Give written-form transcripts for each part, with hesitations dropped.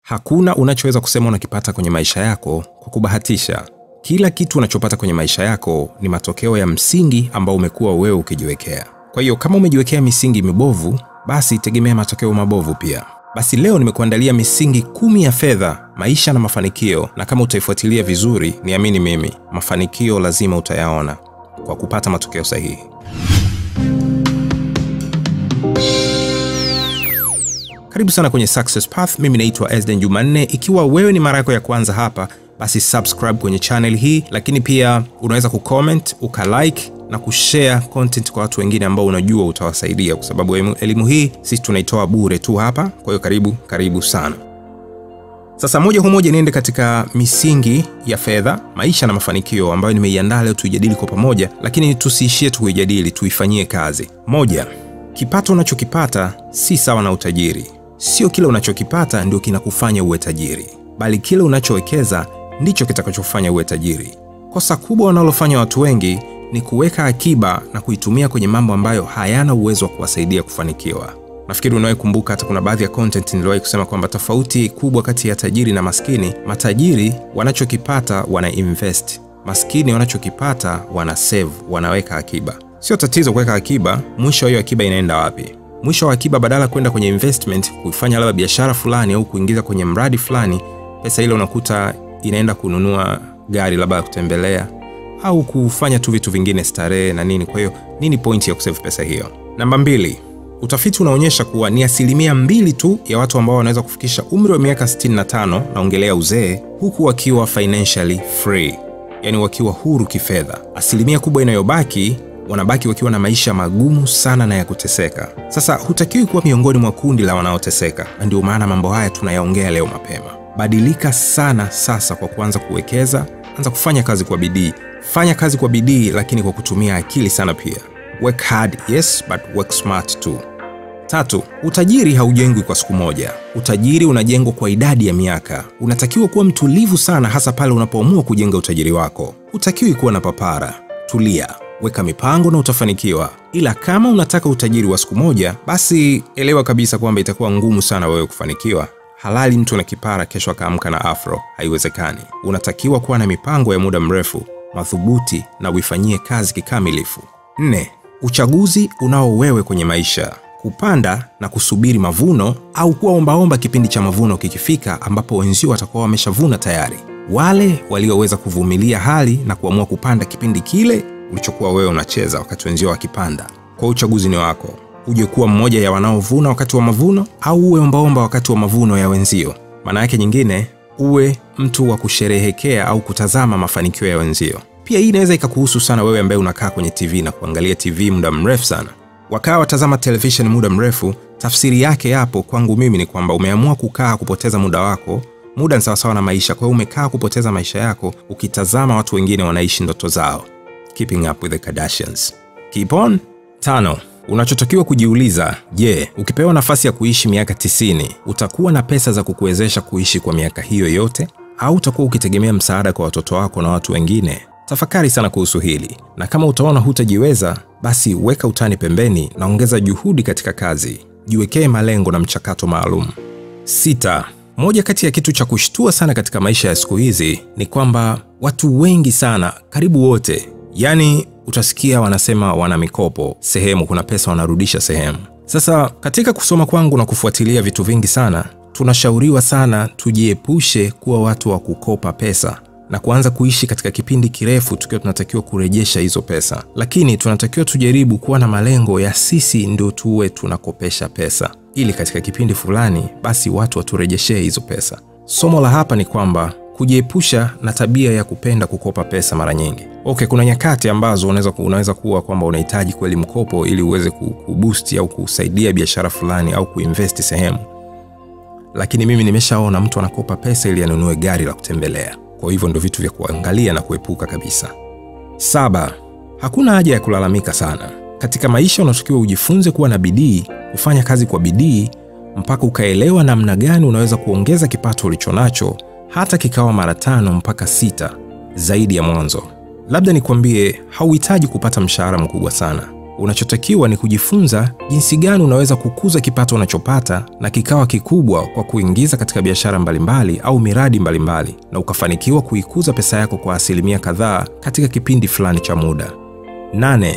Hakuna unachoweza kusema unakipata kwenye maisha yako kwa kubahatisha. Kila kitu unachopata kwenye maisha yako ni matokeo ya msingi ambao umekuwa wewe ukijiwekea. Kwa hiyo kama umejiwekea misingi mibovu, basi tegemea matokeo mabovu pia. Basi leo nimekuandalia misingi 10 ya fedha, maisha na mafanikio, na kama utaifuatilia vizuri, niamini mimi, mafanikio lazima utayaona kwa kupata matokeo sahihi. Karibu sana kwenye Success Path. Mimi naitwa Ezden Jumanne. Ikiwa wewe ni mara yako ya kwanza hapa, basi subscribe kwenye channel hii, lakini pia unaweza kucomment, ukalike na kushare content kwa watu wengine ambao unajua utawasaidia, kwa sababu elimu hii sisi tunaitoa bure tu hapa. Kwa hiyo karibu sana. Sasa moja kwa moja niende katika misingi ya fedha, maisha na mafanikio, ambayo nimeiandaa leo tuijadili kwa pamoja, lakini tusiishie tu kuijadili, tuifanyie kazi. 1. Kipato unachokipata si sawa na utajiri. Sio kile unachokipata ndio kinakufanya uwe tajiri, bali kile unachowekeza ndicho kitakachofanya uwe tajiri. Kosa kubwa wanalofanya watu wengi ni kuweka akiba na kuitumia kwenye mambo ambayo hayana uwezo wa kuwasaidia kufanikiwa. Nafikiri unawahi kumbuka hata kuna baadhi ya content niliwahi kusema kwamba tofauti kubwa kati ya tajiri na maskini, matajiri wanachokipata wana invest, maskini wanachokipata wana save, wanaweka akiba. Sio tatizo kuweka akiba, mwisho hiyo akiba inaenda wapi? Mwisho wa akiba badala kwenda kwenye investment, kufanya labda biashara fulani au kuingiza kwenye mradi fulani, pesa ile unakuta inaenda kununua gari labda kutembelea au kufanya tu vitu vingine, starehe na nini. Kwa hiyo nini point ya kusave pesa hiyo? Namba 2, utafiti unaonyesha kuwa ni 2% tu ya watu ambao wanaweza kufikisha umri wa miaka 65, naongelea uzee, huku wakiwa financially free, yani wakiwa huru kifedha. Asilimia kubwa inayobaki wanabaki wakiwa na maisha magumu sana na ya kuteseka. Sasa hutakiwi kuwa miongoni mwa kundi la wanaoteseka, na ndio maana mambo haya tunayaongea leo mapema. Badilika sana sasa kwa kuanza kuwekeza, anza kufanya kazi kwa bidii. Fanya kazi kwa bidii, lakini kwa kutumia akili sana pia. Work hard, yes, but work smart too. 3, utajiri haujengwi kwa siku moja. Utajiri unajengwa kwa idadi ya miaka. Unatakiwa kuwa mtulivu sana, hasa pale unapoamua kujenga utajiri wako. Hutakiwi kuwa na papara. Tulia, weka mipango na utafanikiwa. Ila kama unataka utajiri wa siku moja, basi elewa kabisa kwamba itakuwa ngumu sana wewe kufanikiwa. Halali mtu na kipara kesho akaamka na afro, haiwezekani. Unatakiwa kuwa na mipango ya muda mrefu, madhubuti, na uifanyie kazi kikamilifu. 4, uchaguzi unao wewe kwenye maisha. Kupanda na kusubiri mavuno, au kuwa ombaomba kipindi cha mavuno kikifika ambapo wenzio watakuwa wameshavuna tayari. Wale walioweza kuvumilia hali na kuamua kupanda kipindi kile ulichokuwa wewe unacheza wakati wenzio wakipanda. Kwa uchaguzi ni wako. Uje kuwa mmoja ya wanaovuna wakati wa mavuno, au uwe ombaomba wakati wa mavuno ya wenzio. Maana yake nyingine, uwe mtu wa kusherehekea au kutazama mafanikio ya wenzio. Pia hii inaweza ikakuhusu sana wewe ambaye unakaa kwenye TV na kuangalia TV muda mrefu sana. Wakaa watazama television muda mrefu, tafsiri yake hapo kwangu mimi ni kwamba umeamua kukaa kupoteza muda wako. Muda ni sawasawa na maisha, kwa hiyo umekaa kupoteza maisha yako ukitazama watu wengine wanaishi ndoto zao. Keeping up with the Kardashians. Keep on. 5, unachotakiwa kujiuliza, je, ukipewa nafasi ya kuishi miaka 90, utakuwa na pesa za kukuwezesha kuishi kwa miaka hiyo yote, au utakuwa ukitegemea msaada kwa watoto wako na watu wengine? Tafakari sana kuhusu hili, na kama utaona hutajiweza, basi weka utani pembeni na ongeza juhudi katika kazi. Jiwekee malengo na mchakato maalum. 6, moja kati ya kitu cha kushtua sana katika maisha ya siku hizi ni kwamba watu wengi sana, karibu wote, yani utasikia wanasema wana mikopo sehemu, kuna pesa wanarudisha sehemu. Sasa katika kusoma kwangu na kufuatilia vitu vingi sana, tunashauriwa sana tujiepushe kuwa watu wa kukopa pesa na kuanza kuishi katika kipindi kirefu tukiwa tunatakiwa kurejesha hizo pesa. Lakini tunatakiwa tujaribu kuwa na malengo ya sisi ndio tuwe tunakopesha pesa, ili katika kipindi fulani basi watu waturejeshe hizo pesa. Somo la hapa ni kwamba kujiepusha na tabia ya kupenda kukopa pesa mara nyingi. Okay, kuna nyakati ambazo unaweza kuwa kwamba unahitaji kweli mkopo ili uweze kuboost au kusaidia biashara fulani au kuinvest sehemu. Lakini mimi nimeshaona mtu anakopa pesa ili anunue gari la kutembelea. Kwa hivyo ndio vitu vya kuangalia na kuepuka kabisa. 7, hakuna haja ya kulalamika sana. Katika maisha unatakiwa ujifunze kuwa na bidii, kufanya kazi kwa bidii mpaka ukaelewa namna gani unaweza kuongeza kipato ulichonacho hata kikawa mara 5 mpaka 6 zaidi ya mwanzo. Labda nikwambie, hauhitaji kupata mshahara mkubwa sana. Unachotakiwa ni kujifunza jinsi gani unaweza kukuza kipato unachopata na kikawa kikubwa kwa kuingiza katika biashara mbalimbali au miradi mbalimbali, na ukafanikiwa kuikuza pesa yako kwa asilimia kadhaa katika kipindi fulani cha muda. 8.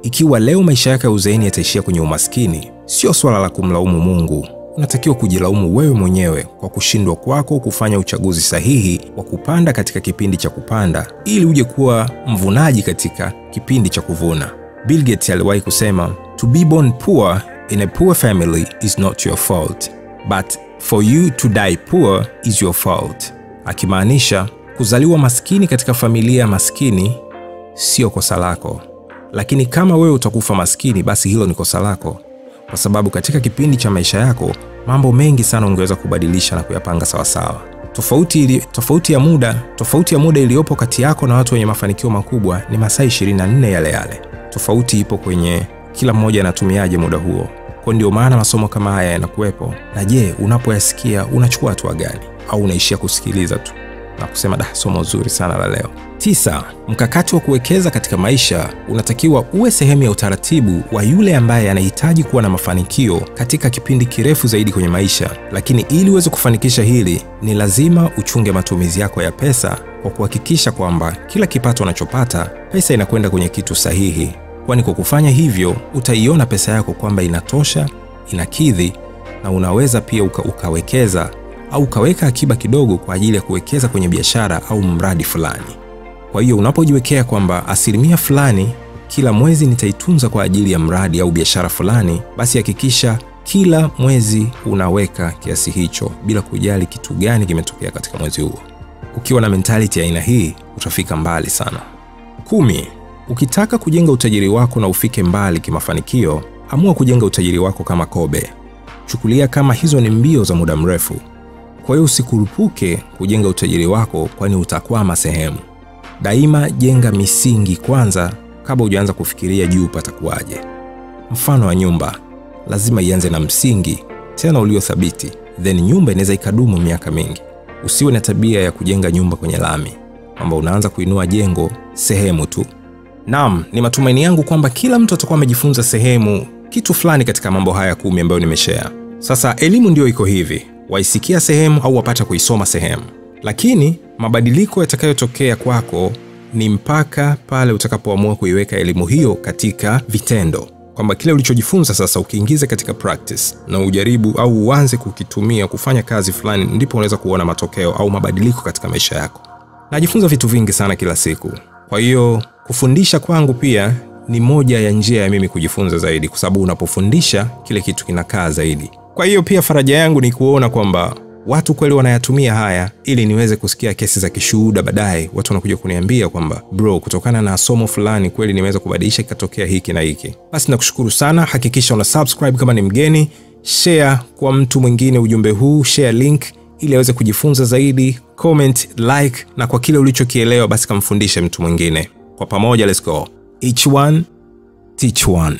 Ikiwa leo maisha yako ya uzeeni yataishia kwenye umaskini, sio swala la kumlaumu Mungu. Unatakiwa kujilaumu wewe mwenyewe kwa kushindwa kwako kufanya uchaguzi sahihi wa kupanda katika kipindi cha kupanda, ili uje kuwa mvunaji katika kipindi cha kuvuna. Bill Gates aliwahi kusema, "To be born poor in a poor family is not your fault, but for you to die poor is your fault." Akimaanisha kuzaliwa maskini katika familia maskini sio kosa lako, lakini kama wewe utakufa maskini, basi hilo ni kosa lako, kwa sababu katika kipindi cha maisha yako mambo mengi sana ungeweza kubadilisha na kuyapanga sawa sawa. Tofauti ya muda iliyopo kati yako na watu wenye mafanikio makubwa ni masaa 24 yale yale. Tofauti ipo kwenye kila mmoja anatumiaje muda huo. Kwa ndio maana masomo kama haya yanakuwepo. Na je, unapoyasikia unachukua hatua gani, au unaishia kusikiliza tu na kusema somo zuri sana la leo? 9. Mkakati wa kuwekeza katika maisha unatakiwa uwe sehemu ya utaratibu wa yule ambaye anahitaji kuwa na mafanikio katika kipindi kirefu zaidi kwenye maisha. Lakini ili uweze kufanikisha hili, ni lazima uchunge matumizi yako ya pesa kwa kuhakikisha kwamba kila kipato unachopata, pesa inakwenda kwenye kitu sahihi. Kwani kwa kufanya hivyo, utaiona pesa yako kwamba inatosha, inakidhi, na unaweza pia ukawekeza au ukaweka akiba kidogo kwa ajili ya kuwekeza kwenye biashara au mradi fulani. Kwa hiyo unapojiwekea kwamba asilimia fulani kila mwezi nitaitunza kwa ajili ya mradi au biashara fulani, basi hakikisha kila mwezi unaweka kiasi hicho bila kujali kitu gani kimetokea katika mwezi huo. Ukiwa na mentality ya aina hii, utafika mbali sana. 10. Ukitaka kujenga utajiri wako na ufike mbali kimafanikio, amua kujenga utajiri wako kama kobe. Chukulia kama hizo ni mbio za muda mrefu. Kwa hiyo usikurupuke kujenga utajiri wako, kwani utakwama sehemu. Daima jenga misingi kwanza kabla hujaanza kufikiria juu patakuwaje. Mfano wa nyumba, lazima ianze na msingi tena uliothabiti, then nyumba inaweza ikadumu miaka mingi. Usiwe na tabia ya kujenga nyumba kwenye lami, kwamba unaanza kuinua jengo sehemu tu. Naam, ni matumaini yangu kwamba kila mtu atakuwa amejifunza kitu fulani katika mambo haya 10 ambayo nimeshare. Sasa elimu ndio iko hivi, waisikia sehemu au wapata kuisoma sehemu. Lakini mabadiliko yatakayotokea kwako ni mpaka pale utakapoamua kuiweka elimu hiyo katika vitendo. Kwamba kile ulichojifunza sasa ukiingiza katika practice na ujaribu au uanze kukitumia kufanya kazi fulani, ndipo unaweza kuona matokeo au mabadiliko katika maisha yako. Najifunza vitu vingi sana kila siku. Kwa hiyo kufundisha kwangu pia ni moja ya njia ya mimi kujifunza zaidi, kwa sababu unapofundisha kile kitu kinakaa zaidi. Kwa hiyo pia faraja yangu ni kuona kwamba watu kweli wanayatumia haya, ili niweze kusikia kesi za kishuhuda baadaye. Watu wanakuja kuniambia kwamba bro, kutokana na somo fulani kweli nimeweza kubadilisha, ikatokea hiki na hiki. Basi nakushukuru sana. Hakikisha una subscribe kama ni mgeni, share kwa mtu mwingine ujumbe huu, share link ili aweze kujifunza zaidi, comment, like, na kwa kile ulichokielewa basi kamfundishe mtu mwingine. Kwa pamoja, let's go. Each one teach one.